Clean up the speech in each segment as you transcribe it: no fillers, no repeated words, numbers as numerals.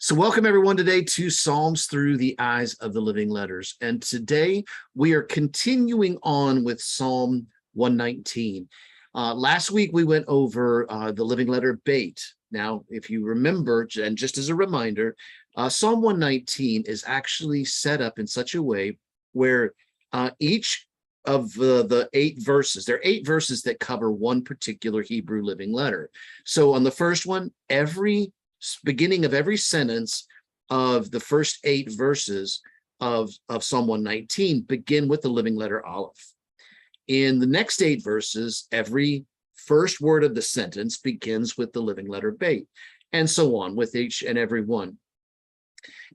So welcome everyone today to Psalms Through the Eyes of the Living Letters. And today we are continuing on with Psalm 119. Last week we went over the living letter Beit. Now, if you remember, and just as a reminder, Psalm 119 is actually set up in such a way where each of the 8 verses, there are 8 verses that cover one particular Hebrew living letter. So on the first one, every beginning of every sentence of the first 8 verses of Psalm 119 begin with the living letter Aleph. In the next 8 verses, every first word of the sentence begins with the living letter Beit, and so on with each and every one.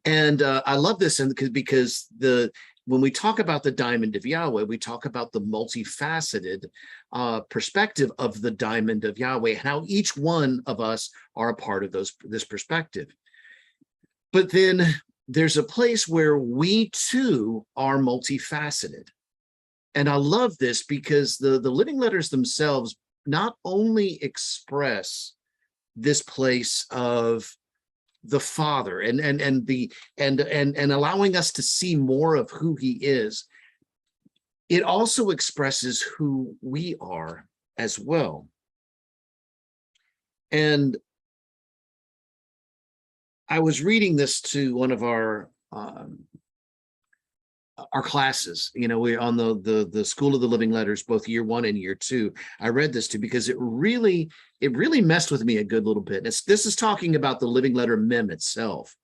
And I love this because when we talk about the diamond of Yahweh, we talk about the multifaceted perspective of the diamond of Yahweh and how each one of us are a part of this perspective. But then there's a place where we too are multifaceted. And I love this because the living letters themselves not only express this place of the Father and allowing us to see more of who he is, it also expresses who we are as well. And I was reading this to one of our classes. You know, we're on the School of the Living Letters, both year 1 and year 2. I read this to because it really messed with me a good little bit. This is talking about the living letter Mem itself.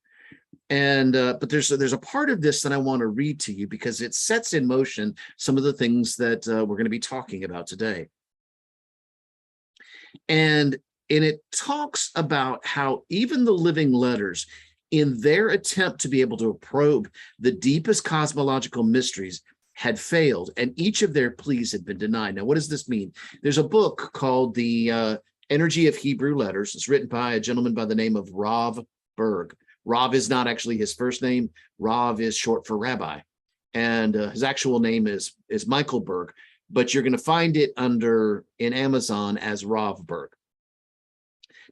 And but there's a part of this that I want to read to you because it sets in motion some of the things that we're going to be talking about today. And it talks about how even the living letters, in their attempt to be able to probe the deepest cosmological mysteries, had failed, and each of their pleas had been denied. Now, what does this mean? There's a book called The Energy of Hebrew Letters. It's written by a gentleman by the name of Rav Berg. Rav is not actually his first name. Rav is short for rabbi, and his actual name is Michael Berg, but you're going to find it in Amazon as Rav Berg.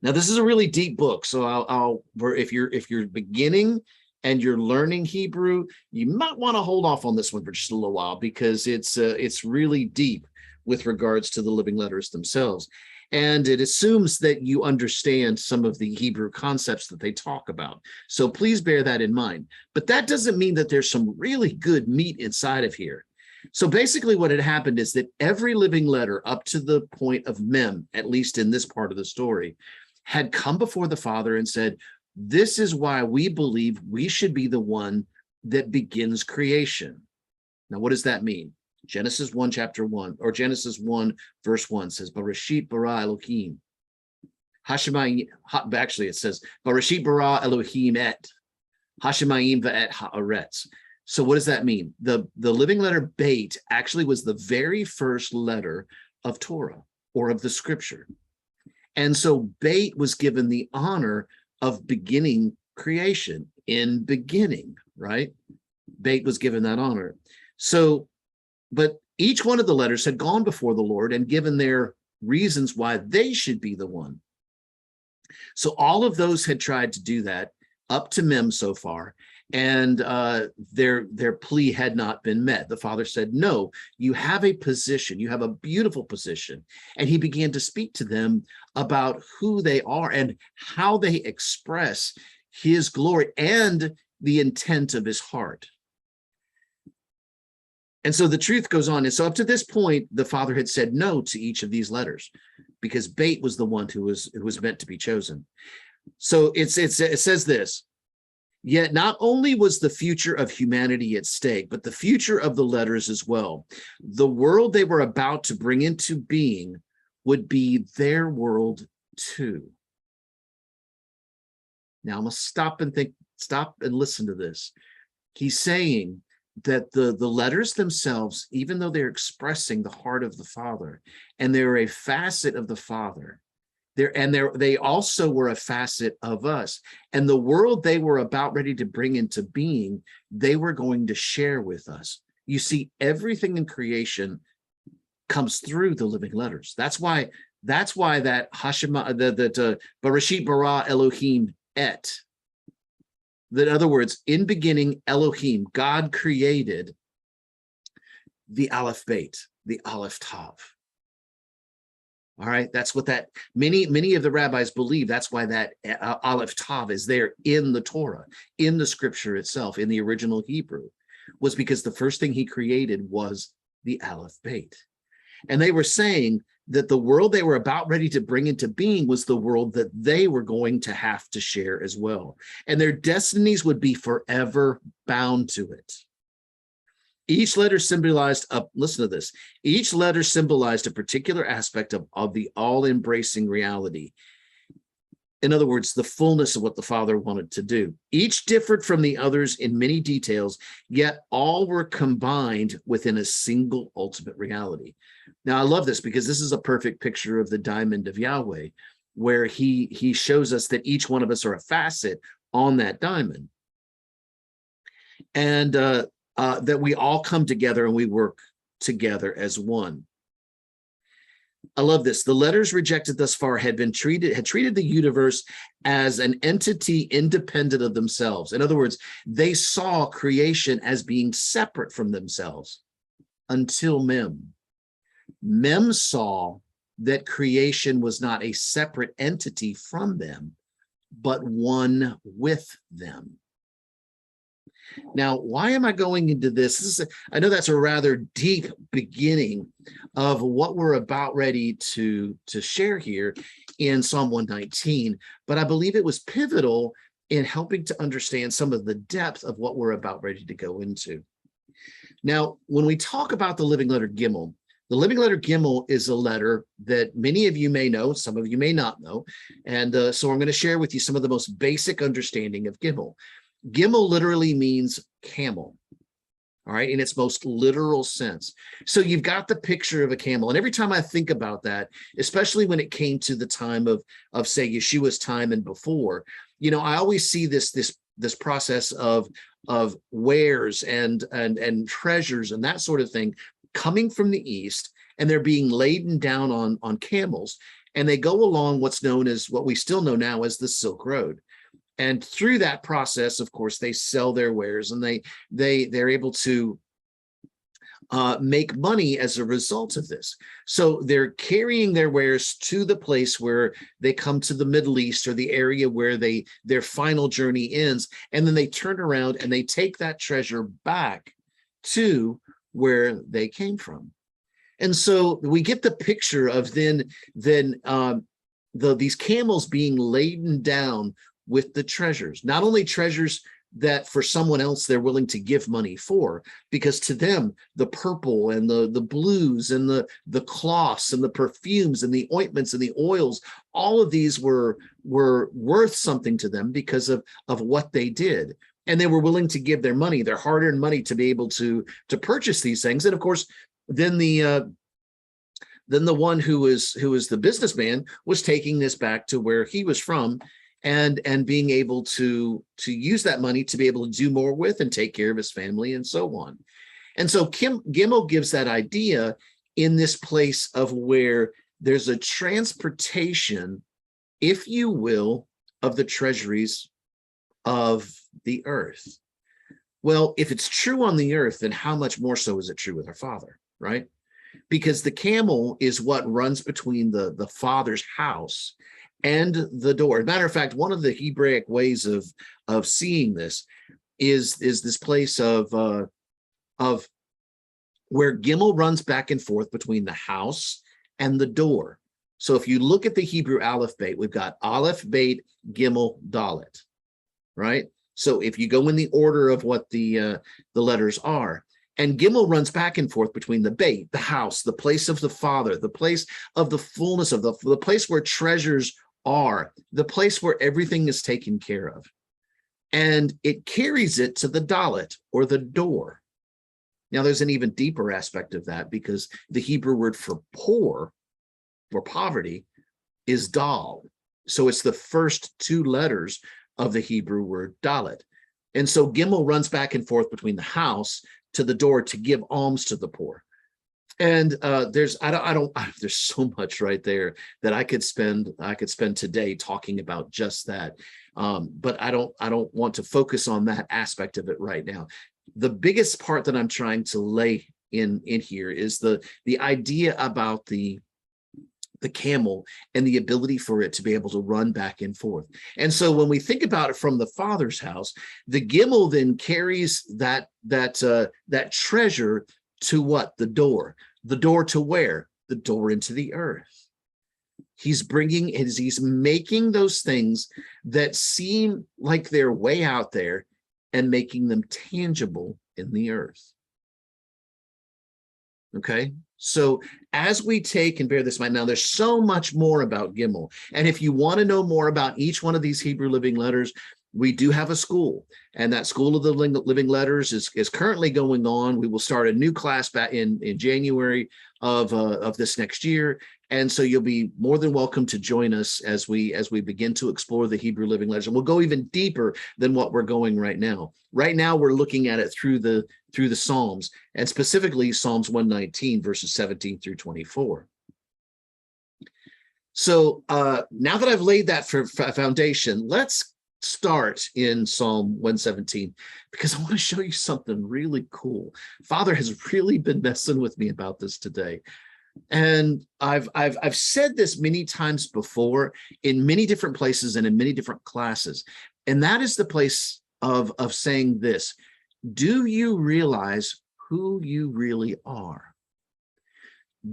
Now, this is a really deep book, so if you're beginning and you're learning Hebrew, you might want to hold off on this one for just a little while because it's really deep with regards to the living letters themselves, and it assumes that you understand some of the Hebrew concepts that they talk about. So please bear that in mind. But that doesn't mean that there's some really good meat inside of here. So basically what had happened is that every living letter up to the point of Mem, at least in this part of the story, had come before the Father and said, this is why we believe we should be the one that begins creation. Now, what does that mean? Genesis 1, chapter 1, or Genesis 1, verse 1 says, Bereshit bara Elohim. Hashemayim, actually it says, Bereshit bara Elohim et Hashemayim ve'et haaretz. So what does that mean? The living letter Beit actually was the very first letter of Torah or of the scripture. And so Beit was given the honor of beginning creation, in beginning, right? Beit was given that honor. So, but each one of the letters had gone before the Lord and given their reasons why they should be the one. So all of those had tried to do that up to Mem so far, and their plea had not been met. The Father said, no, you have a position, you have a beautiful position. And he began to speak to them about who they are and how they express his glory and the intent of his heart. And so the truth goes on. And so up to this point, the Father had said no to each of these letters because Beit was the one who was meant to be chosen. So it says this, yet not only was the future of humanity at stake, but the future of the letters as well. The world they were about to bring into being would be their world too. Now I'm going to stop and listen to this. He's saying that the letters themselves, even though they're expressing the heart of the Father, and they're a facet of the Father, they also were a facet of us. And the world they were about ready to bring into being, they were going to share with us. You see, everything in creation comes through the living letters. That's why that Bereshit bara Elohim et That, in other words, in beginning, Elohim, God created the Aleph Beit, the Aleph Tav. All right, that's what that, many of the rabbis believe that's why that Aleph Tav is there in the Torah, in the scripture itself, in the original Hebrew, was because the first thing he created was the Aleph Beit. And they were saying that the world they were about ready to bring into being was the world that they were going to have to share as well. And their destinies would be forever bound to it. Each letter symbolized, listen to this, each letter symbolized a particular aspect of the all-embracing reality. In other words, the fullness of what the Father wanted to do. Each differed from the others in many details, yet all were combined within a single ultimate reality. Now, I love this because this is a perfect picture of the diamond of Yahweh, where he shows us that each one of us are a facet on that diamond. And that we all come together and we work together as one. I love this. The letters rejected thus far had treated the universe as an entity independent of themselves. In other words, they saw creation as being separate from themselves until Mem. Mem saw that creation was not a separate entity from them, but one with them. Now, why am I going into this? I know that's a rather deep beginning of what we're about ready to share here in Psalm 119, but I believe it was pivotal in helping to understand some of the depth of what we're about ready to go into. Now, when we talk about the living letter Gimmel, the living letter Gimmel is a letter that many of you may know, some of you may not know, and so I'm going to share with you some of the most basic understanding of Gimmel. Gimmel literally means camel, all right, in its most literal sense. So you've got the picture of a camel, and every time I think about that, especially when it came to the time of say Yeshua's time and before, you know, I always see this process of wares and treasures and that sort of thing coming from the east, and they're being laden down on camels, and they go along what's known as, what we still know now as, the Silk Road. And through that process, of course, they sell their wares, and they're able to make money as a result of this. So they're carrying their wares to the place where they come to the Middle East, or the area where their final journey ends, and then they turn around and they take that treasure back to where they came from. And so we get the picture of these camels being laden down with the treasures, not only treasures that for someone else they're willing to give money for, because to them the purple and the blues and the cloths and the perfumes and the ointments and the oils, all of these were worth something to them because of what they did, and they were willing to give their money, their hard-earned money, to be able to purchase these things. And of course, then the one who was the businessman was taking this back to where he was from, and being able to use that money to be able to do more with and take care of his family and so on. And so Gimmel gives that idea in this place of where there's a transportation, if you will, of the treasuries of the earth. Well, if it's true on the earth, then how much more so is it true with our Father, right? Because the camel is what runs between the Father's house and the door. As a matter of fact, one of the Hebraic ways of seeing this is this place of where Gimmel runs back and forth between the house and the door. So if you look at the Hebrew Aleph Beit, we've got Aleph Beit Gimmel Dalet, right? So if you go in the order of what the letters are, and Gimmel runs back and forth between the Beit, the house, the place of the Father, the place of the fullness of the place where treasures are, the place where everything is taken care of. And it carries it to the Dalet, or the door. Now, there's an even deeper aspect of that, because the Hebrew word for poor, for poverty, is Dal. So it's the first two letters of the Hebrew word Dalet. And so Gimmel runs back and forth between the house to the door to give alms to the poor. And there's there's so much right there that I could spend today talking about just that. But I don't want to focus on that aspect of it right now. The biggest part that I'm trying to lay in here is the idea about the camel and the ability for it to be able to run back and forth. And so when we think about it from the Father's house, the Gimmel then carries that treasure to what? The door. The door to where? The door into the earth. He's making those things that seem like they're way out there and making them tangible in the earth. Okay, so as we take and bear this in mind, now there's so much more about Gimmel. And if you want to know more about each one of these Hebrew living letters, we do have a school, and that School of the Living Letters is currently going on. We will start a new class back in January of this next year. And so you'll be more than welcome to join us as we begin to explore the Hebrew living letters. And we'll go even deeper than what we're going right now. Right now, we're looking at it through the Psalms, and specifically Psalms 119, verses 17 through 24. So now that I've laid that for foundation, let's start in Psalm 117, because I want to show you something really cool. Father has really been messing with me about this today. And I've said this many times before in many different places and in many different classes. And that is the place of saying this: do you realize who you really are?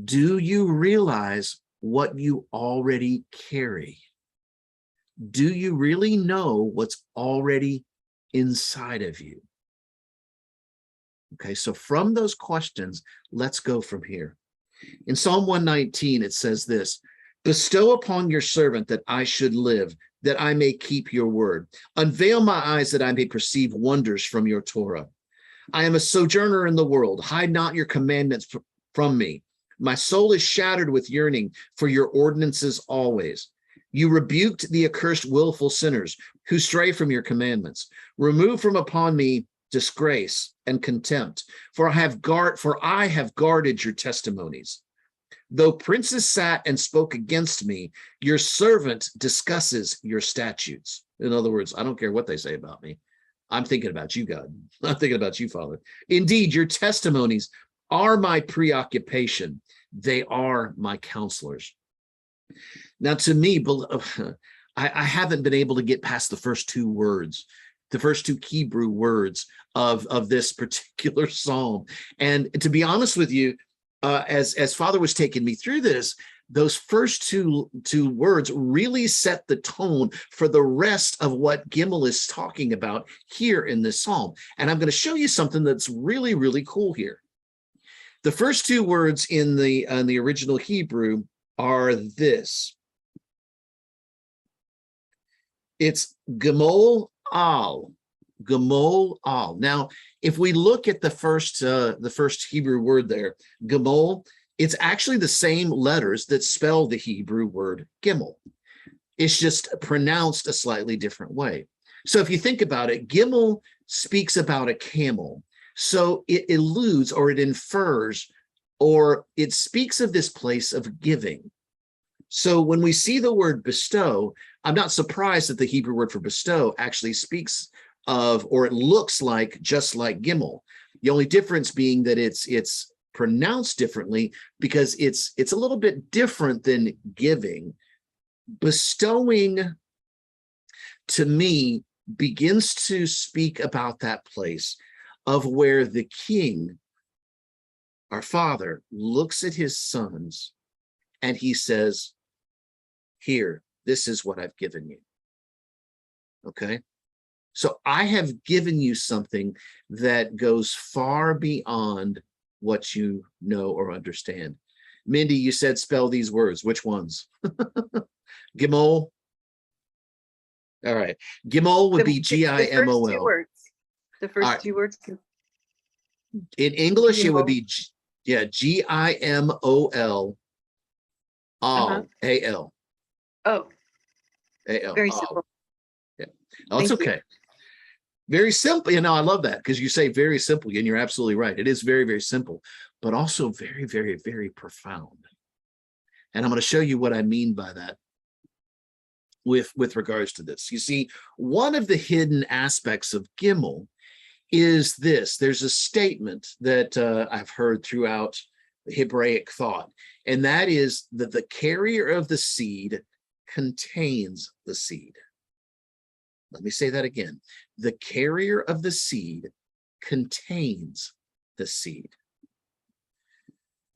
Do you realize what you already carry? Do you really know what's already inside of you? Okay, so from those questions, let's go from here. In Psalm 119, it says this: bestow upon your servant that I should live, that I may keep your word. Unveil my eyes that I may perceive wonders from your Torah. I am a sojourner in the world. Hide not your commandments from me. My soul is shattered with yearning for your ordinances always. You rebuked the accursed willful sinners who stray from your commandments. Remove from upon me disgrace and contempt, for I have guarded your testimonies. Though princes sat and spoke against me, your servant discusses your statutes. In other words, I don't care what they say about me. I'm thinking about you, God. I'm thinking about you, Father. Indeed, your testimonies are my preoccupation. They are my counselors. Now, to me, I haven't been able to get past the first two words, the first two Hebrew words of this particular psalm. And to be honest with you, as Father was taking me through this, those first two words really set the tone for the rest of what Gimmel is talking about here in this psalm. And I'm going to show you something that's really, really cool here. The first two words in the original Hebrew are this. It's Gimel al. Gimel al. Now, if we look at the first Hebrew word there, Gimel, it's actually the same letters that spell the Hebrew word Gimmel. It's just pronounced a slightly different way. So if you think about it, Gimmel speaks about a camel. So it alludes, or it infers, or it speaks of this place of giving. So when we see the word bestow, I'm not surprised that the Hebrew word for bestow actually speaks of, or it looks like, just like Gimmel. The only difference being that it's pronounced differently because it's a little bit different than giving. Bestowing, to me, begins to speak about that place of where the king, our Father, looks at his sons and he says, here, this is what I've given you. Okay? So I have given you something that goes far beyond what you know or understand. Mindy, you said spell these words. Which ones? Gimel. All right. Gimel would be G-I-M-O-L. The first two words. The first two words. In English, it would be G-I-M-O-L. Al. A-L. Oh. A-L. Very simple. Yeah. Oh, it's okay. Very simple. You know, I love that because you say very simple, and you're absolutely right. It is very, very simple. but also very, very, very profound. And I'm going to show you what I mean by that with regards to this. You see, one of the hidden aspects of Gimmel is this. There's a statement that I've heard throughout Hebraic thought, and that is that the carrier of the seed contains the seed. Let me say that again. The carrier of the seed contains the seed.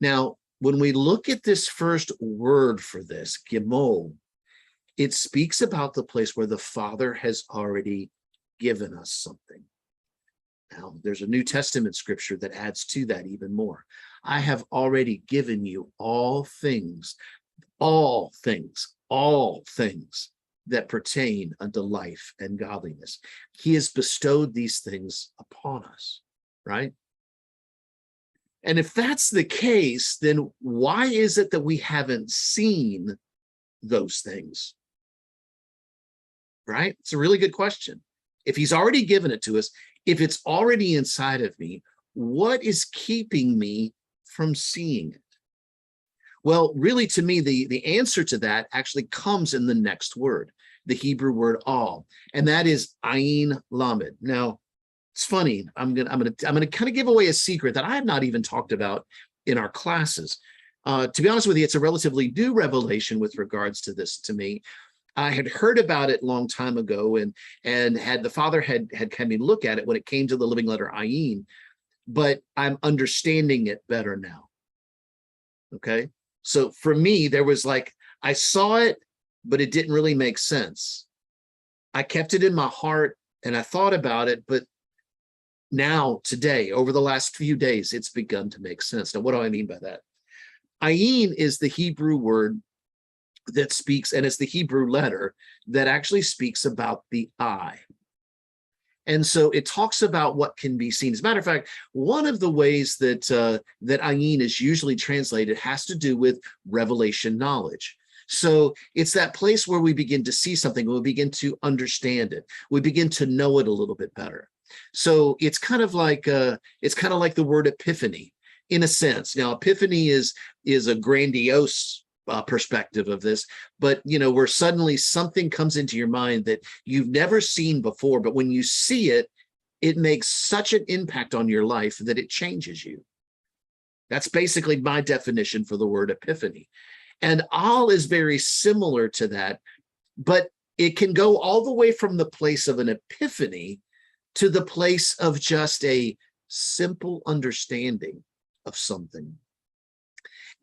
Now, when we look at this first word for this, Gimel, it speaks about the place where the Father has already given us something. Now, there's a New Testament scripture that adds to that even more. I have already given you all things that pertain unto life and godliness. He has bestowed these things upon us, right? And if that's the case, then why is it that we haven't seen those things? Right? It's a really good question. If he's already given it to us, if it's already inside of me, what is keeping me from seeing it? Well, really, to me, the answer to that actually comes in the next word, the Hebrew word all, and that is ayin lamed. Now, it's funny. I'm gonna kind of give away a secret that I have not even talked about in our classes. To be honest with you, it's a relatively new revelation with regards to this to me. I had heard about it a long time ago, and had the Father had had me look at it when it came to the living letter ayin, but I'm understanding it better now. Okay, so for me, there was like, I saw it, but it didn't really make sense. I kept it in my heart and I thought about it, but now, today, over the last few days, it's begun to make sense. Now, what do I mean by that? Ayin is the Hebrew word that speaks, and it's the Hebrew letter that actually speaks about the eye. And so it talks about what can be seen. As a matter of fact, one of the ways that that ayin is usually translated has to do with revelation knowledge. So it's that place where we begin to see something, we begin to understand it, we begin to know it a little bit better. So it's kind of like the word epiphany in a sense. Now, epiphany is a grandiose perspective of this, but where suddenly something comes into your mind that you've never seen before, but when you see it, it makes such an impact on your life that it changes you. That's basically my definition for the word epiphany. And all is very similar to that, but it can go all the way from the place of an epiphany to the place of just a simple understanding of something.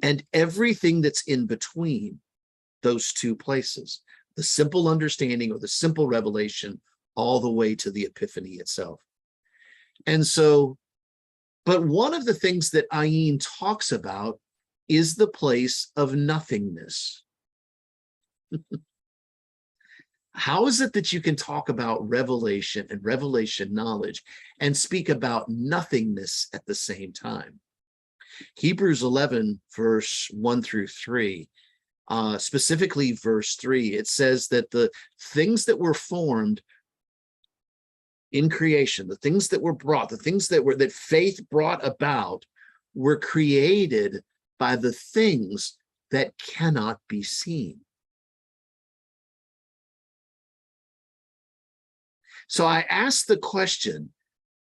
And everything that's in between those two places, the simple understanding or the simple revelation, all the way to the epiphany itself. And so, but one of the things that ayin talks about is the place of nothingness. How is it that you can talk about revelation and revelation knowledge and speak about nothingness at the same time? Hebrews 11, verse 1 through 3, specifically verse 3, it says that the things that were formed in creation, the things that were brought, the things that faith brought about, were created by the things that cannot be seen. So I asked the question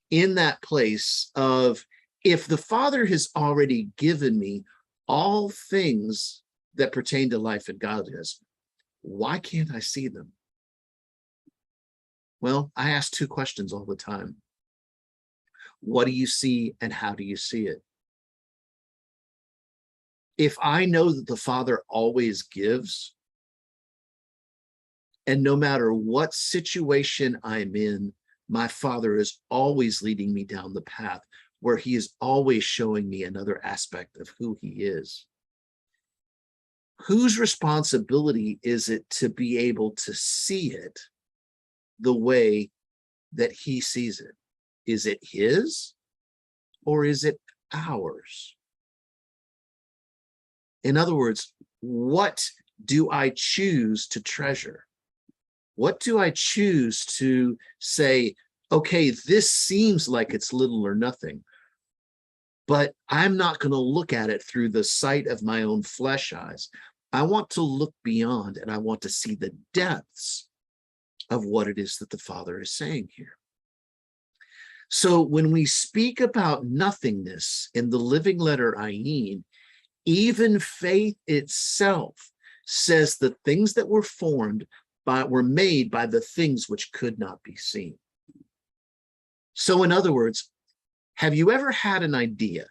in that place of, if the Father has already given me all things that pertain to life and godliness, why can't I see them? Well, I ask two questions all the time. What do you see and how do you see it? If I know that the Father always gives, and no matter what situation I'm in, my Father is always leading me down the path where he is always showing me another aspect of who he is. Whose responsibility is it to be able to see it the way that he sees it? Is it his or is it ours? In other words, what do I choose to treasure? What do I choose to say, okay, this seems like it's little or nothing, but I'm not going to look at it through the sight of my own flesh eyes. I want to look beyond, and I want to see the depths of what it is that the Father is saying here. So when we speak about nothingness in the living letter Ayin, even faith itself says the things that were formed were made by the things which could not be seen. So in other words, have you ever had an idea?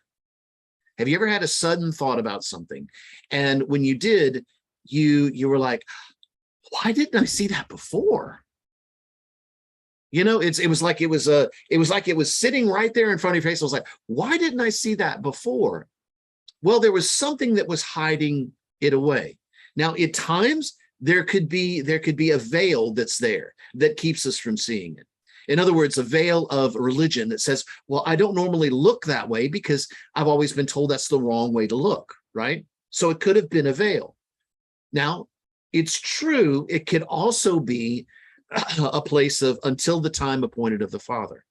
Have you ever had a sudden thought about something? And when you did, you were like, why didn't I see that before? You know, it was like it was sitting right there in front of your face. I was like, why didn't I see that before? Well, there was something that was hiding it away. Now, at times there could be a veil that's there that keeps us from seeing it. In other words, a veil of religion that says, well, I don't normally look that way because I've always been told that's the wrong way to look, right? So it could have been a veil. Now, it's true, it could also be a place of until the time appointed of the Father.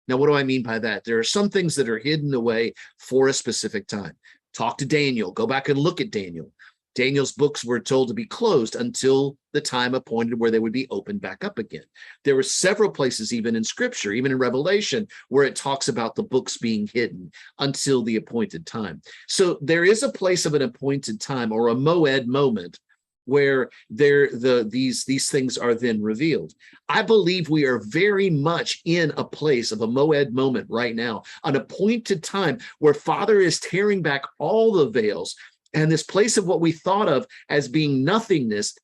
Now, what do I mean by that? There are some things that are hidden away for a specific time. Talk to Daniel, go back and look at Daniel. Daniel's books were told to be closed until the time appointed where they would be opened back up again. There were several places, even in Scripture, even in Revelation, where it talks about the books being hidden until the appointed time. So there is a place of an appointed time, or a moed moment, where these things are then revealed. I believe we are very much in a place of a moed moment right now, an appointed time where Father is tearing back all the veils. And this place of what we thought of as being nothingness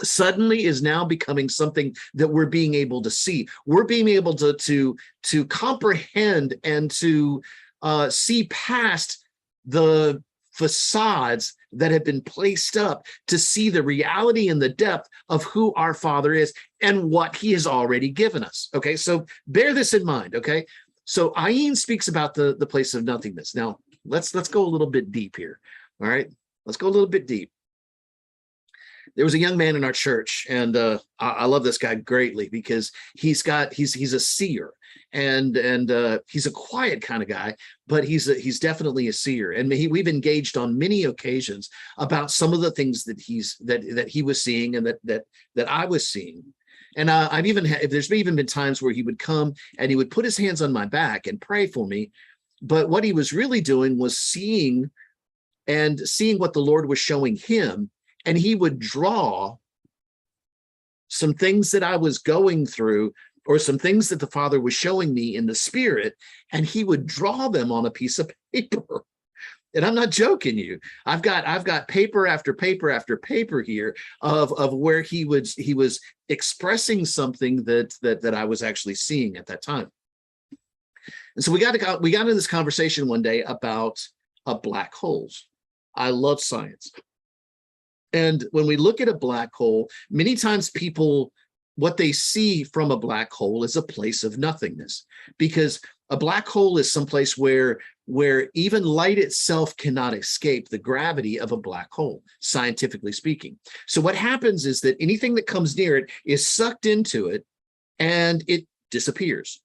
suddenly is now becoming something that we're being able to see. We're being able to comprehend and to see past the facades that have been placed up to see the reality and the depth of who our Father is and what he has already given us. Okay, so bear this in mind. Okay, so Ayin speaks about the place of nothingness. Now let's go a little bit deep here. All right, let's go a little bit deep. There was a young man in our church, and I love this guy greatly because he's a seer, and he's a quiet kind of guy, but he's definitely a seer. And we've engaged on many occasions about some of the things that he was seeing and that I was seeing. And there's even been times where he would come and he would put his hands on my back and pray for me, but what he was really doing was seeing what the Lord was showing him, and he would draw some things that I was going through or some things that the Father was showing me in the Spirit, and he would draw them on a piece of paper. And I'm not joking you. I've got paper after paper after paper here of where he was expressing something that I was actually seeing at that time. And so we got into this conversation one day about black holes. I love science. And when we look at a black hole, many times people, what they see from a black hole is a place of nothingness, because a black hole is someplace where even light itself cannot escape the gravity of a black hole, scientifically speaking. So what happens is that anything that comes near it is sucked into it and it disappears.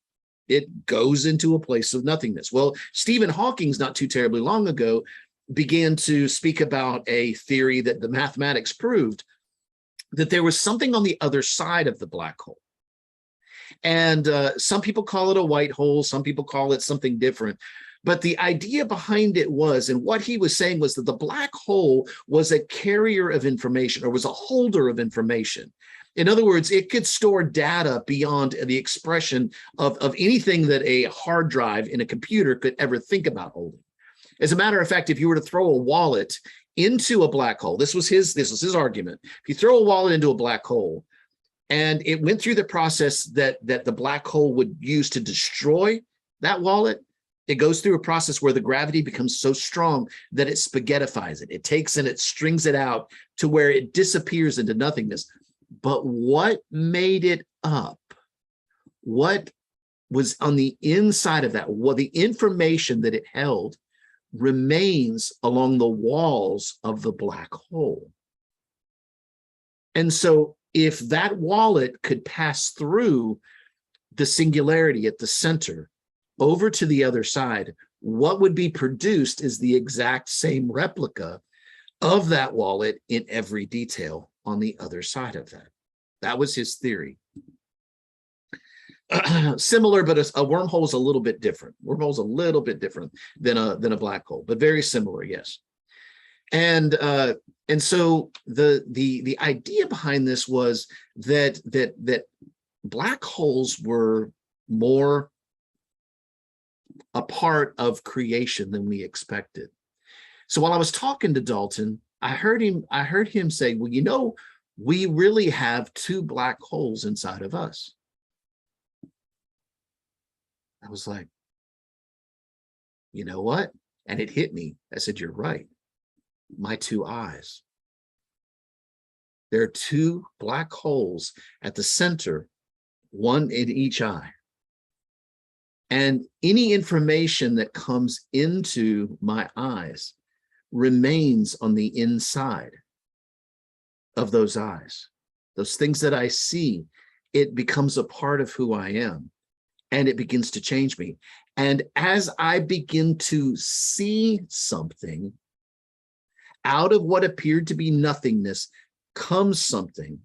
It goes into a place of nothingness. Well, Stephen Hawking's not too terribly long ago began to speak about a theory that the mathematics proved that there was something on the other side of the black hole. And some people call it a white hole, some people call it something different. But the idea behind it was, and what he was saying was that the black hole was a carrier of information, or was a holder of information. In other words, it could store data beyond the expression of anything that a hard drive in a computer could ever think about holding. As a matter of fact, if you were to throw a wallet into a black hole, this was his argument. If you throw a wallet into a black hole and it went through the process that the black hole would use to destroy that wallet, it goes through a process where the gravity becomes so strong that it spaghettifies it. It takes and it strings it out to where it disappears into nothingness. But what made it up? What was on the inside of that? Well, the information that it held remains along the walls of the black hole. And so if that wallet could pass through the singularity at the center over to the other side, what would be produced is the exact same replica of that wallet in every detail on the other side of that. That was his theory. Similar, but a wormhole is a little bit different. Wormhole is a little bit different than a black hole, but very similar, yes. And so the idea behind this was that black holes were more a part of creation than we expected. So while I was talking to Dalton, I heard him say, well, you know, we really have two black holes inside of us. I was like, you know what? And it hit me. I said, you're right. My two eyes. There are two black holes at the center, one in each eye. And any information that comes into my eyes remains on the inside of those eyes. Those things that I see, it becomes a part of who I am, and it begins to change me. And as I begin to see something, out of what appeared to be nothingness comes something,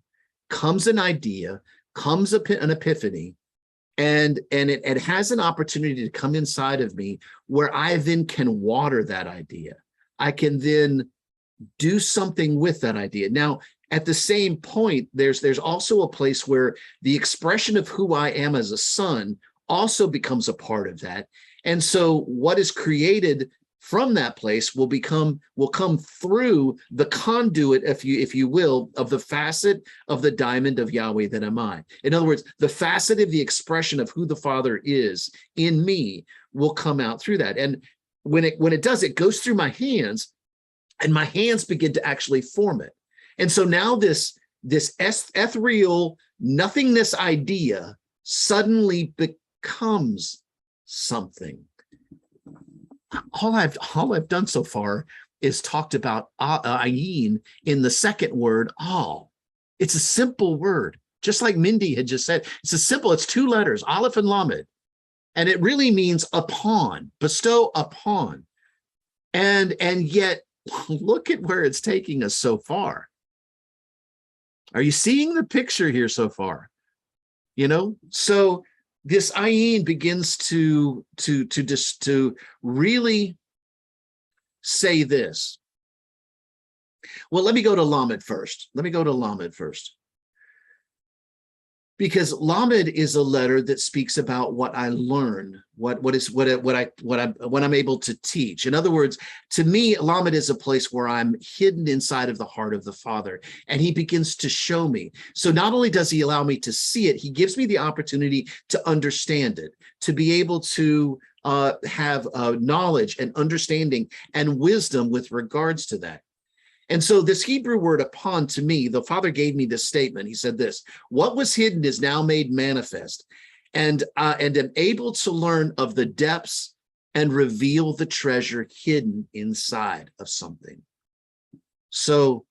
comes an idea, comes an epiphany, and it has an opportunity to come inside of me where I then can water that idea. I can then do something with that idea. Now, at the same point, there's also a place where the expression of who I am as a son also becomes a part of that. And so what is created from that place will come through the conduit, if you will, of the facet of the diamond of Yahweh that am I. In other words, the facet of the expression of who the Father is in me will come out through that. And when it does, it goes through my hands, and my hands begin to actually form it. And so now this ethereal nothingness idea suddenly becomes something. All I've done so far is talked about ayin in the second word, all. It's a simple word, just like Mindy had just said. It's two letters, aleph and lamed, and it really means upon, bestow upon. And yet, look at where it's taking us so far. Are you seeing the picture here so far? You know, so this ayin begins to really say this. Well, let me go to lamed first. Because lamed is a letter that speaks about what I learn, what I'm able to teach. In other words, to me, lamed is a place where I'm hidden inside of the heart of the Father, and he begins to show me. So not only does he allow me to see it, he gives me the opportunity to understand it, to be able to have knowledge and understanding and wisdom with regards to that. And so this Hebrew word upon, to me, the Father gave me this statement. He said this: what was hidden is now made manifest, and am able to learn of the depths and reveal the treasure hidden inside of something. So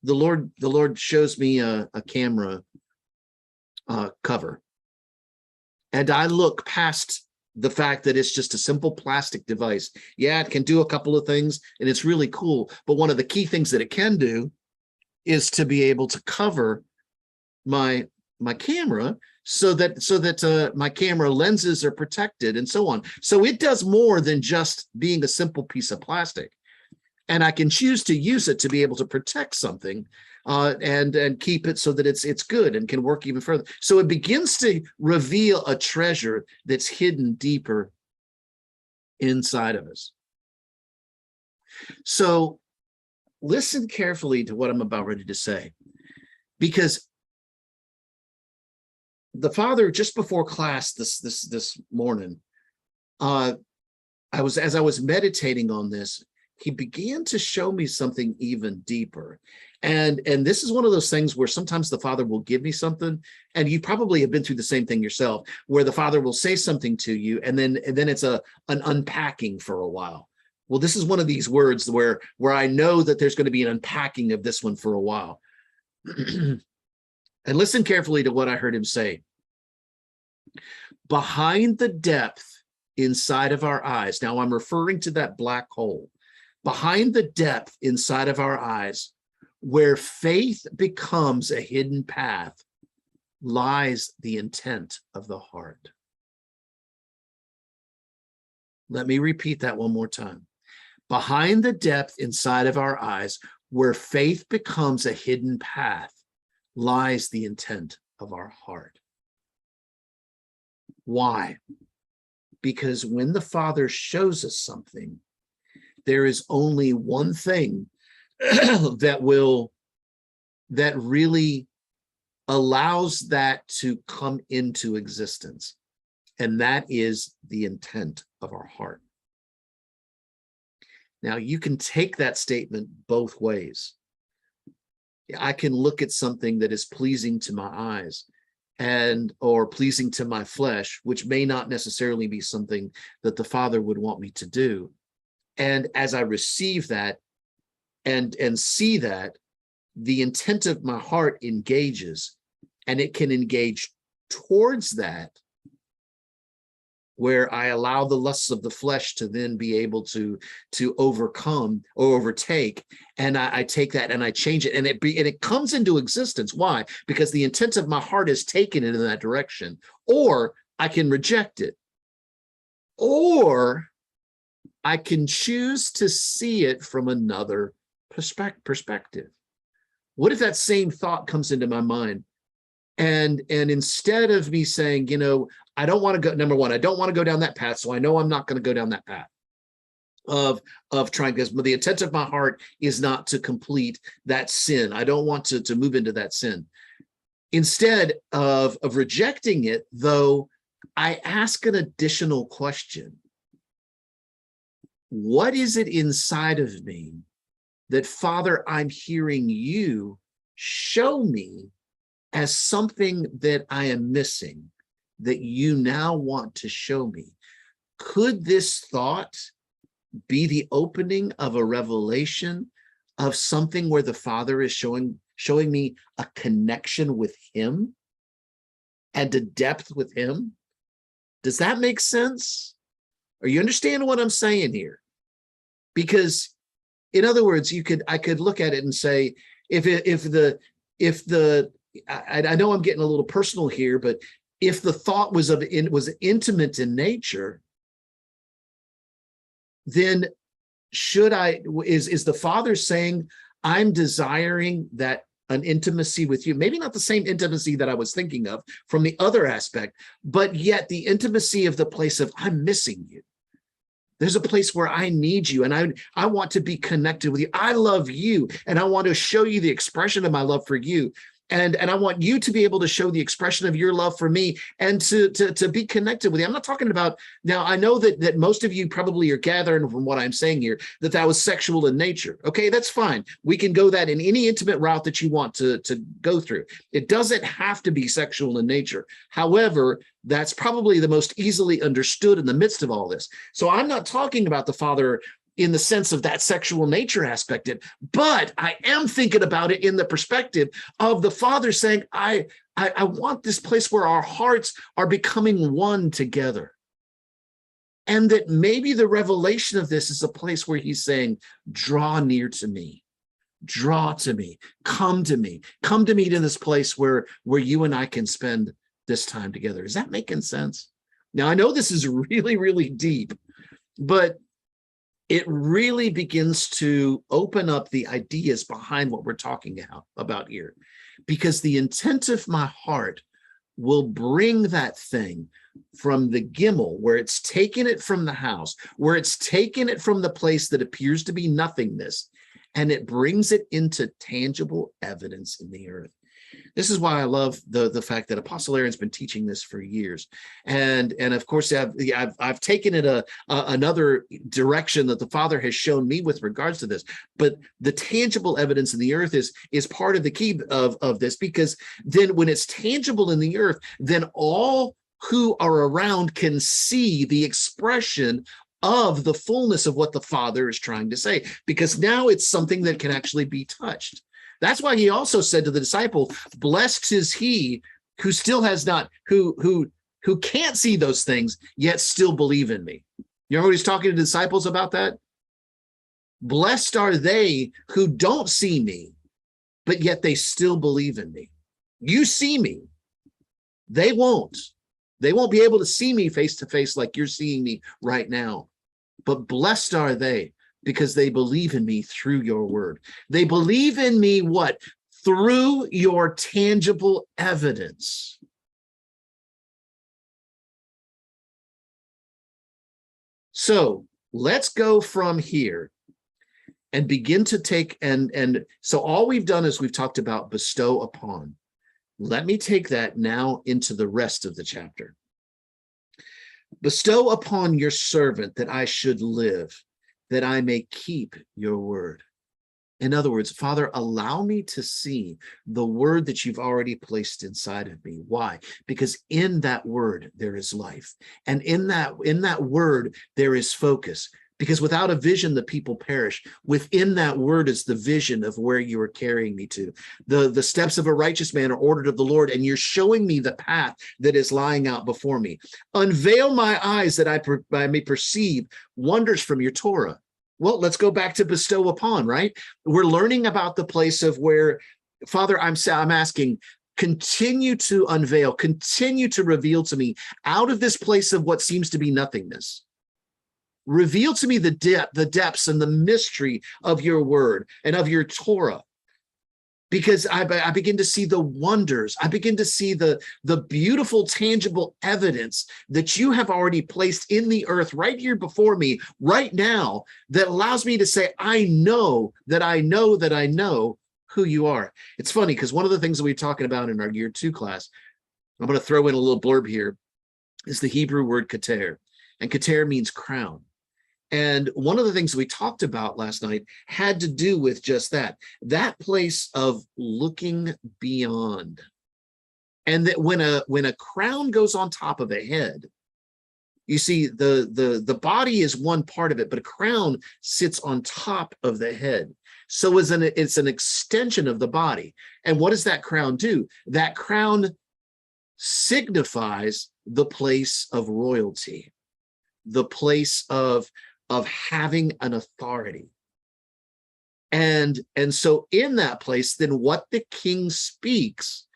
the Lord shows me a camera cover, and I look past the fact that it's just a simple plastic device. Yeah, it can do a couple of things, and it's really cool. But one of the key things that it can do is to be able to cover my camera so that my camera lenses are protected and so on. So it does more than just being a simple piece of plastic. And I can choose to use it to be able to protect something and keep it so that it's good and can work even further. So it begins to reveal a treasure that's hidden deeper inside of us. So listen carefully to what I'm about ready to say, because the Father, just before class this morning, as I was meditating on this, he began to show me something even deeper. And this is one of those things where sometimes the Father will give me something, and you probably have been through the same thing yourself, where the Father will say something to you, and then it's an unpacking for a while. Well, this is one of these words where I know that there's going to be an unpacking of this one for a while. And listen carefully to what I heard him say. Behind the depth inside of our eyes. Now I'm referring to that black hole. Behind the depth inside of our eyes, where faith becomes a hidden path, lies the intent of the heart. Let me repeat that one more time. Behind the depth inside of our eyes, where faith becomes a hidden path, lies the intent of our heart. Why? Because when the Father shows us something, there is only one thing that really allows that to come into existence, and that is the intent of our heart. Now, you can take that statement both ways. I can look at something that is pleasing to my eyes or pleasing to my flesh, which may not necessarily be something that the Father would want me to do. And as I receive that and see that, the intent of my heart engages, and it can engage towards that, where I allow the lusts of the flesh to then be able to overcome or overtake, and I take that and I change it, and it comes into existence. Why? Because the intent of my heart is taken in that direction. Or I can reject it, or I can choose to see it from another perspective. What if that same thought comes into my mind, and instead of me saying, you know, I don't want to go, number one, I don't want to go down that path, so I know I'm not going to go down that path of trying, because the intent of my heart is not to complete that sin. I don't want to move into that sin. Instead of rejecting it, though, I ask an additional question. What is it inside of me that, Father, I'm hearing you show me as something that I am missing, that you now want to show me? Could this thought be the opening of a revelation of something where the Father is showing me a connection with him and a depth with him? Does that make sense? Are you understanding what I'm saying here? Because, in other words, I could look at it and say, I know I'm getting a little personal here, but if the thought was intimate in nature, then is the Father saying, I'm desiring that an intimacy with you, maybe not the same intimacy that I was thinking of from the other aspect, but yet the intimacy of the place of, I'm missing you. There's a place where I need you, and I want to be connected with you. I love you, and I want to show you the expression of my love for you. And I want you to be able to show the expression of your love for me, and to be connected with you. I'm not talking about, now I know that most of you probably are gathering from what I'm saying here, that was sexual in nature. Okay, that's fine. We can go that in any intimate route that you want to go through. It doesn't have to be sexual in nature. However, that's probably the most easily understood in the midst of all this. So I'm not talking about the Father in the sense of that sexual nature aspect, but I am thinking about it in the perspective of the Father saying, I want this place where our hearts are becoming one together. And that maybe the revelation of this is a place where he's saying, draw near to me, draw to me, come to me to this place where you and I can spend this time together. Is that making sense? Now, I know this is really, really deep, but it really begins to open up the ideas behind what we're talking about here, because the intent of my heart will bring that thing from the Gimmel, where it's taken it from the house, where it's taken it from the place that appears to be nothingness, and it brings it into tangible evidence in the earth. This is why I love the fact that Apostle Aaron's been teaching this for years, and of course I've taken it another direction that the Father has shown me with regards to this. But the tangible evidence in the earth is part of the key of this, because then when it's tangible in the earth, then all who are around can see the expression of the fullness of what the Father is trying to say, because now it's something that can actually be touched. That's why he also said to the disciple, blessed is he who still has not, who who can't see those things, yet still believe in me. You know what he's talking to the disciples about that? Blessed are they who don't see me, but yet they still believe in me. You see me. They won't. They won't be able to see me face to face like you're seeing me right now. But blessed are they because they believe in me through your word. They believe in me what? Through your tangible evidence. So let's go from here and begin to take, and so all we've done is we've talked about bestow upon. Let me take that now into the rest of the chapter. Bestow upon your servant that I should live, that I may keep your word. In other words, Father, allow me to see the word that you've already placed inside of me. Why? Because in that word, there is life. And in that word, there is focus. Because without a vision, the people perish. Within that word is the vision of where you are carrying me to. The steps of a righteous man are ordered of the Lord, and you're showing me the path that is lying out before me. Unveil my eyes that I may perceive wonders from your Torah. Well, let's go back to bestow upon, right? We're learning about the place of where, Father, I'm asking, continue to unveil, continue to reveal to me out of this place of what seems to be nothingness. Reveal to me the depths and the mystery of your word and of your Torah. Because I begin to see the wonders. I begin to see the beautiful, tangible evidence that you have already placed in the earth right here before me right now that allows me to say, I know that I know that I know who you are. It's funny because one of the things that we're talking about in our year 2 class, I'm going to throw in a little blurb here, is the Hebrew word kater. And kater means crown. And one of the things we talked about last night had to do with just that place of looking beyond. And that when a crown goes on top of a head, you see the body is one part of it, but a crown sits on top of the head. So it's an extension of the body. And what does that crown do? That crown signifies the place of royalty, the place of having an authority. And so in that place, then what the king speaks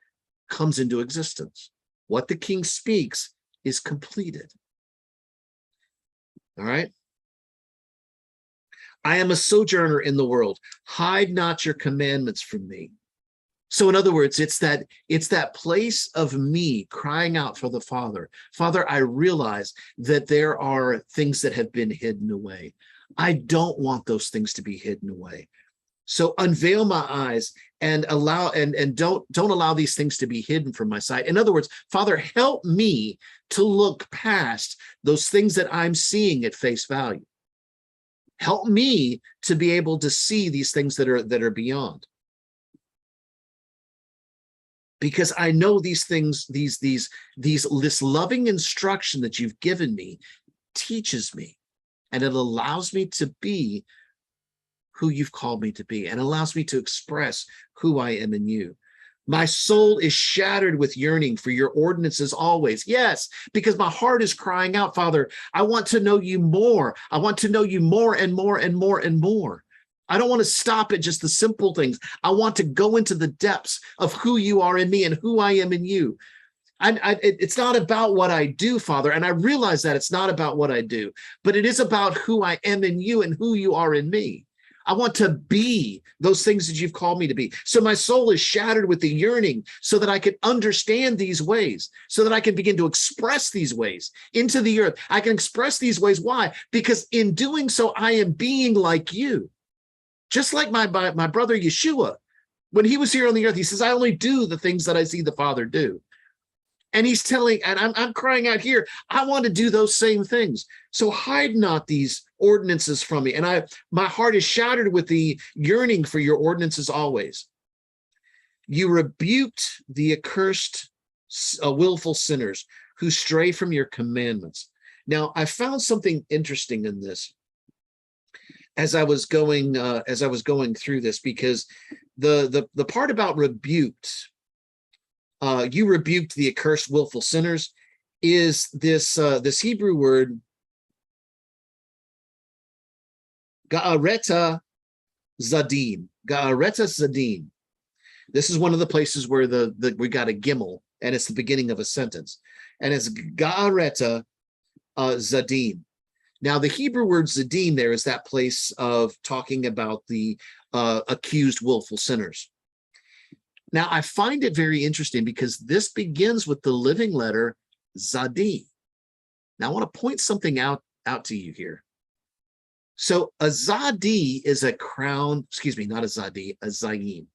comes into existence. What the king speaks is completed. All right. I am a sojourner in the world. Hide not your commandments from me. So in other words, it's that place of me crying out for the Father. Father, I realize that there are things that have been hidden away. I don't want those things to be hidden away. So unveil my eyes and allow and don't allow these things to be hidden from my sight. In other words, Father, help me to look past those things that I'm seeing at face value. Help me to be able to see these things that are beyond. Because I know these things, this loving instruction that you've given me teaches me, and it allows me to be who you've called me to be, and allows me to express who I am in you. My soul is shattered with yearning for your ordinances always. Yes, because my heart is crying out, Father, I want to know you more. I want to know you more and more and more and more. I don't want to stop at just the simple things. I want to go into the depths of who you are in me and who I am in you. It's not about what I do, Father, and I realize that it's not about what I do, but it is about who I am in you and who you are in me. I want to be those things that you've called me to be. So my soul is shattered with the yearning so that I can understand these ways, so that I can begin to express these ways into the earth. I can express these ways. Why? Because in doing so, I am being like you. Just like my brother Yeshua, when he was here on the earth, he says, I only do the things that I see the Father do. And he's telling, and I'm crying out here, I want to do those same things. So hide not these ordinances from me. And my heart is shattered with the yearning for your ordinances always. You rebuked the accursed, willful sinners who stray from your commandments. Now, I found something interesting in this as I was going through this, because the part about rebuked, you rebuked the accursed willful sinners, is this Hebrew word ga'areta zadim. Ga'areta zadim. This is one of the places where we got a Gimmel, and it's the beginning of a sentence, and it's ga'areta zadim. Now, the Hebrew word zadim there is that place of talking about the accused willful sinners. Now, I find it very interesting because this begins with the living letter zadim. Now, I want to point something out to you here. So a zadi is a crown, excuse me, not a zadi, a zayin.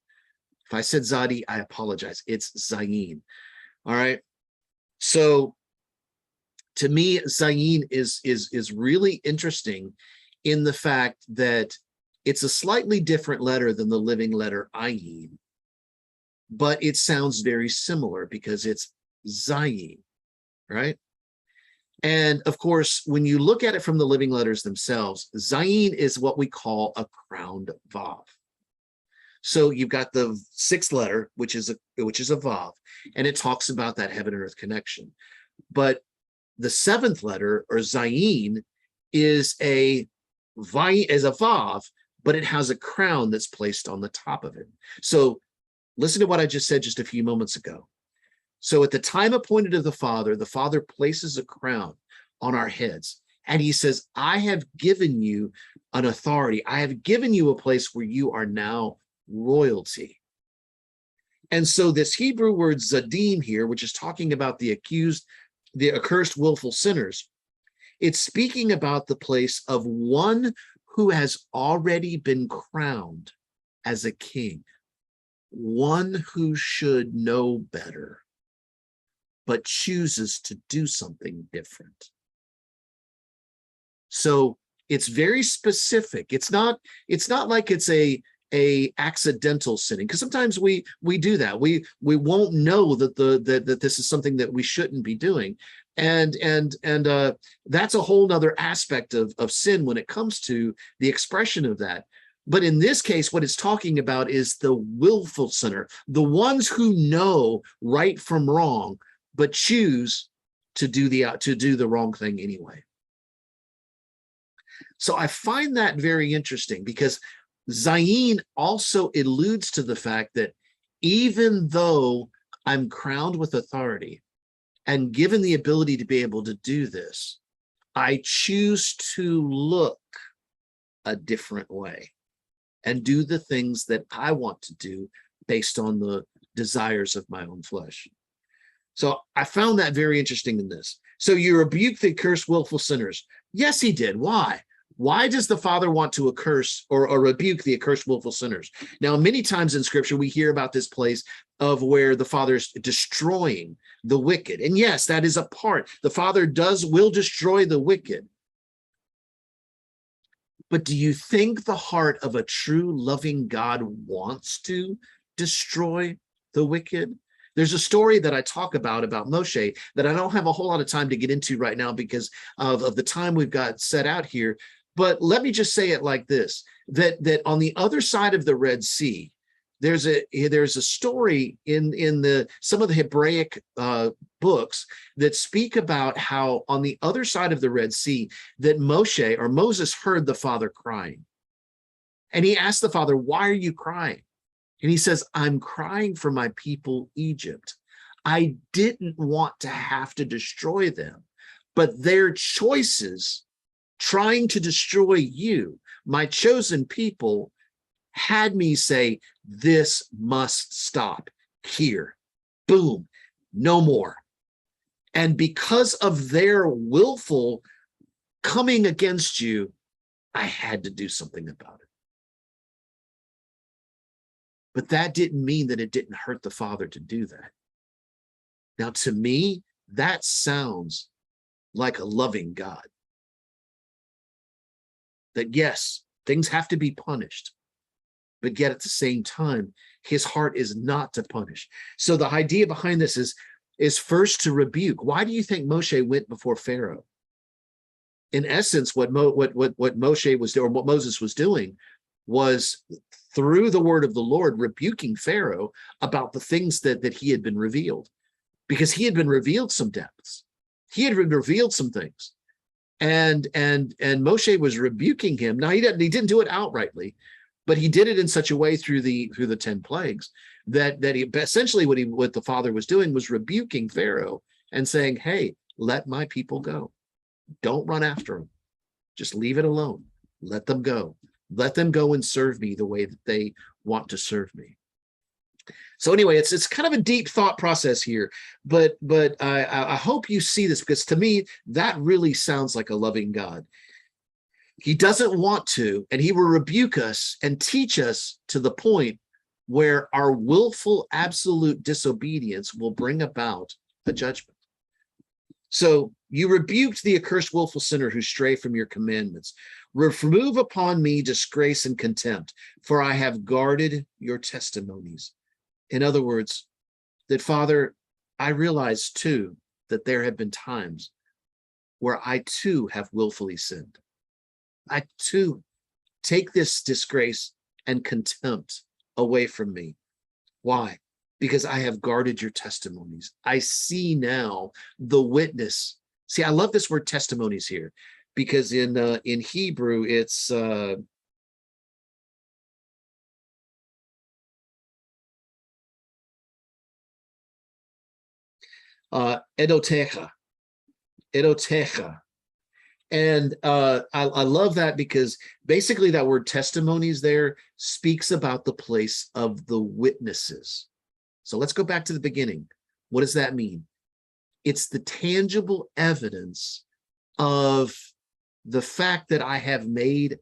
If I said zadi, I apologize. It's zayin. All right. So to me, zayin is really interesting in the fact that it's a slightly different letter than the living letter ayin, but it sounds very similar because it's zayin, right? And of course, when you look at it from the living letters themselves, zayin is what we call a crowned vav. So you've got the sixth letter, which is a vav, and it talks about that heaven and earth connection. But the seventh letter, or zayin, is a vav, but it has a crown that's placed on the top of it. So listen to what I just said just a few moments ago. So at the time appointed of the Father places a crown on our heads. And he says, I have given you an authority. I have given you a place where you are now royalty. And so this Hebrew word zadim here, which is talking about the accursed willful sinners, it's speaking about the place of one who has already been crowned as a king, one who should know better, but chooses to do something different. So it's very specific. It's not like it's a accidental sinning, because sometimes we do that. We won't know that this is something that we shouldn't be doing, and that's a whole nother aspect of sin when it comes to the expression of that. But in this case, what it's talking about is the willful sinner, the ones who know right from wrong, but choose to do the wrong thing anyway. So I find that very interesting, because zayin also alludes to the fact that even though I'm crowned with authority and given the ability to be able to do this, I choose to look a different way and do the things that I want to do based on the desires of my own flesh. So I found that very interesting in this. So you rebuke the accursed willful sinners. Yes, he did. Why? Why does the Father want to accurse or rebuke the accursed willful sinners? Now, many times in Scripture, we hear about this place of where the Father's destroying the wicked. And yes, that is a part. The Father will destroy the wicked. But do you think the heart of a true loving God wants to destroy the wicked? There's a story that I talk about Moshe that I don't have a whole lot of time to get into right now because of the time we've got set out here. But let me just say it like this, that on the other side of the Red Sea, there's a story in some of the Hebraic books that speak about how on the other side of the Red Sea that Moses heard the Father crying. And he asked the Father, why are you crying? And he says, I'm crying for my people, Egypt. I didn't want to have to destroy them, but their choices trying to destroy you, my chosen people, had me say, this must stop here. Boom, no more. And because of their willful coming against you, I had to do something about it. But that didn't mean that it didn't hurt the Father to do that. Now, to me, that sounds like a loving God. That yes, things have to be punished, but yet at the same time, his heart is not to punish. So the idea behind this is first to rebuke. Why do you think Moshe went before Pharaoh? In essence, what Moshe was doing, or what Moses was doing, was through the word of the Lord rebuking Pharaoh about the things that he had been revealed, because he had been revealed some depths. He had revealed some things. And Moshe was rebuking him. Now he didn't do it outrightly, but he did it in such a way through the 10 plagues that he essentially what the father was doing was rebuking Pharaoh and saying, hey, let my people go. Don't run after them. Just leave it alone. Let them go. Let them go and serve me the way that they want to serve me. So anyway, it's kind of a deep thought process here, but I hope you see this, because to me, that really sounds like a loving God. He doesn't want to, and he will rebuke us and teach us to the point where our willful absolute disobedience will bring about a judgment. So you rebuked the accursed willful sinner who stray from your commandments. Remove upon me disgrace and contempt, for I have guarded your testimonies. In other words, that Father, I realize too that there have been times where I too have willfully sinned. I too take this disgrace and contempt away from me. Why? Because I have guarded your testimonies. I see now the witness. See, I love this word testimonies here, because in Hebrew it's edotecha. And I love that, because basically that word testimonies there speaks about the place of the witnesses. So let's go back to the beginning. What does that mean? It's the tangible evidence of the fact that I have made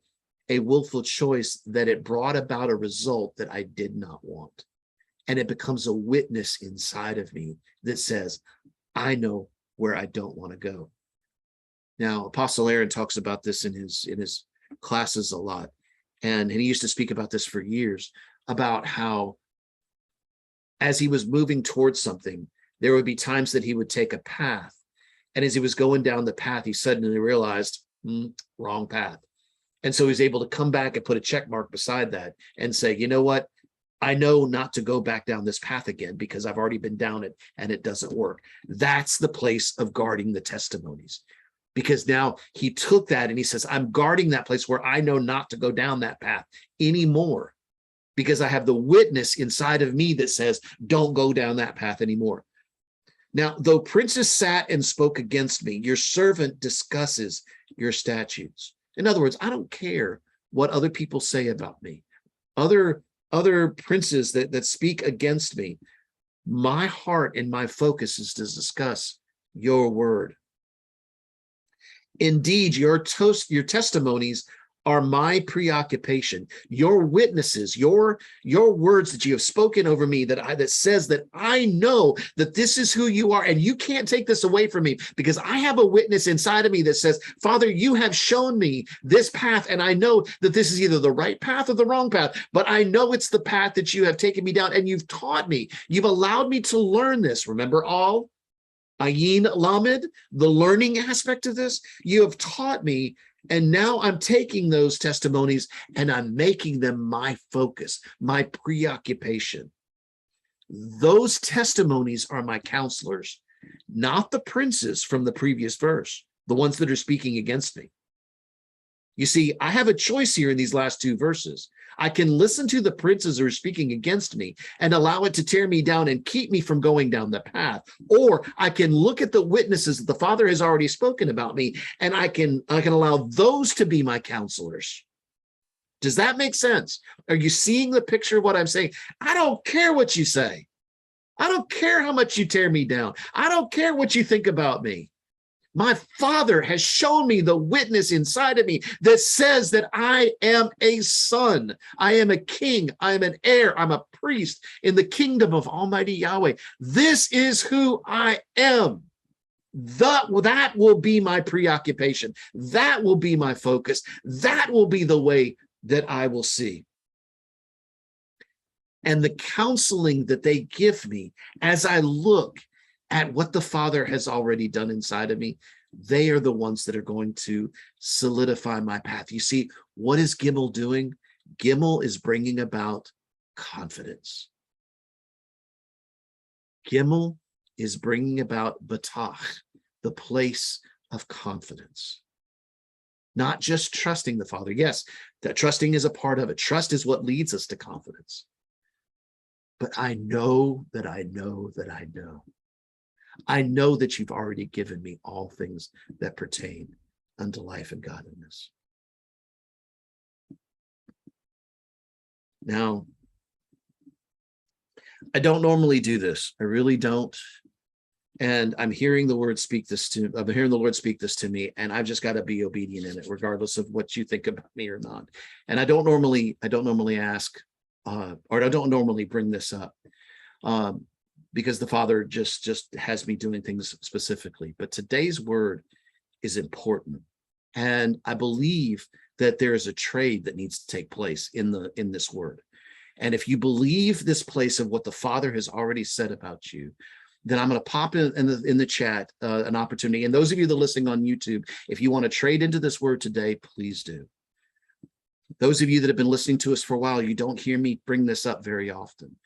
a willful choice, that it brought about a result that I did not want. And it becomes a witness inside of me that says, I know where I don't want to go. Now, Apostle Aaron talks about this in his classes a lot. And he used to speak about this for years, about how as he was moving towards something, there would be times that he would take a path. And as he was going down the path, he suddenly realized, wrong path. And so he was able to come back and put a check mark beside that and say, you know what? I know not to go back down this path again, because I've already been down it and it doesn't work. That's the place of guarding the testimonies. Because now he took that and he says, I'm guarding that place where I know not to go down that path anymore, because I have the witness inside of me that says, don't go down that path anymore. Now, though princes sat and spoke against me, your servant discusses your statutes. In other words, I don't care what other people say about me. Other princes that speak against me, my heart and my focus is to discuss your word. Indeed, your testimonies are my preoccupation. Your witnesses, your words that you have spoken over me, that says that I know that this is who you are, and you can't take this away from me, because I have a witness inside of me that says, Father, you have shown me this path, and I know that this is either the right path or the wrong path, but I know it's the path that you have taken me down, and you've taught me. You've allowed me to learn this. Remember all? Ayin Lamed, the learning aspect of this, you have taught me, and now I'm taking those testimonies and I'm making them my focus, my preoccupation. Those testimonies are my counselors, not the princes from the previous verse, the ones that are speaking against me. You see, I have a choice here in these last two verses. I can listen to the princes who are speaking against me and allow it to tear me down and keep me from going down the path. Or I can look at the witnesses that the Father has already spoken about me, and I can allow those to be my counselors. Does that make sense? Are you seeing the picture of what I'm saying? I don't care what you say. I don't care how much you tear me down. I don't care what you think about me. My Father has shown me the witness inside of me that says that I am a son, I am a king, I am an heir, I'm a priest in the kingdom of Almighty Yahweh. This is who I am. That will be my preoccupation. That will be my focus. That will be the way that I will see. And the counseling that they give me as I look at what the Father has already done inside of me, they are the ones that are going to solidify my path. You see, what is Gimmel doing? Gimmel is bringing about confidence. Gimmel is bringing about batach, the place of confidence. Not just trusting the Father. Yes, that trusting is a part of it. Trust is what leads us to confidence. But I know that I know that I know. I know that you've already given me all things that pertain unto life and godliness. Now, I don't normally do this. I really don't. And I'm hearing the Lord speak this to me, and I've just got to be obedient in it, regardless of what you think about me or not. And I don't normally ask, or I don't normally bring this up, because the Father just has me doing things specifically. But today's word is important, and I believe that there is a trade that needs to take place in this word. And if you believe this place of what the Father has already said about you, then I'm going to pop in the chat an opportunity. And those of you that are listening on YouTube, if you want to trade into this word today, please do. Those of you that have been listening to us for a while, you don't hear me bring this up very often.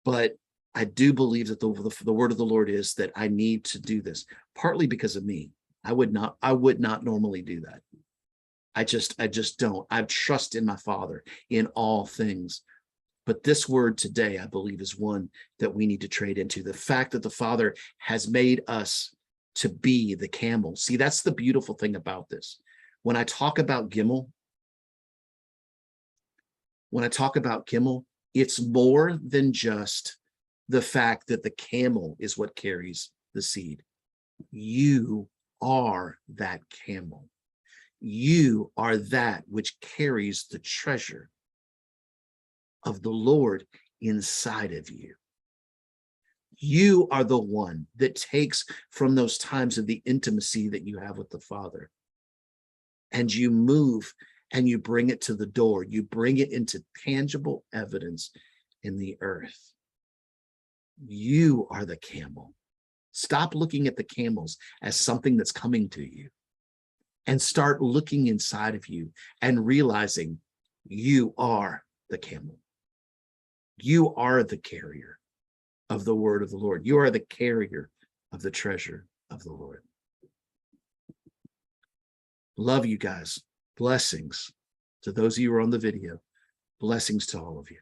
But I do believe that the word of the Lord is that I need to do this, partly because of me. I would not normally do that. I just don't. I trust in my Father in all things. But this word today, I believe, is one that we need to trade into. The fact that the Father has made us to be the camel. See, that's the beautiful thing about this. When I talk about Gimmel, it's more than just the fact that the camel is what carries the seed. You are that camel. You are that which carries the treasure of the Lord inside of you. You are the one that takes from those times of the intimacy that you have with the Father, and you move and you bring it to the door. You bring it into tangible evidence in the earth. You are the camel. Stop looking at the camels as something that's coming to you, and start looking inside of you and realizing you are the camel. You are the carrier of the word of the Lord. You are the carrier of the treasure of the Lord. Love you guys. Blessings to those of you who are on the video. Blessings to all of you.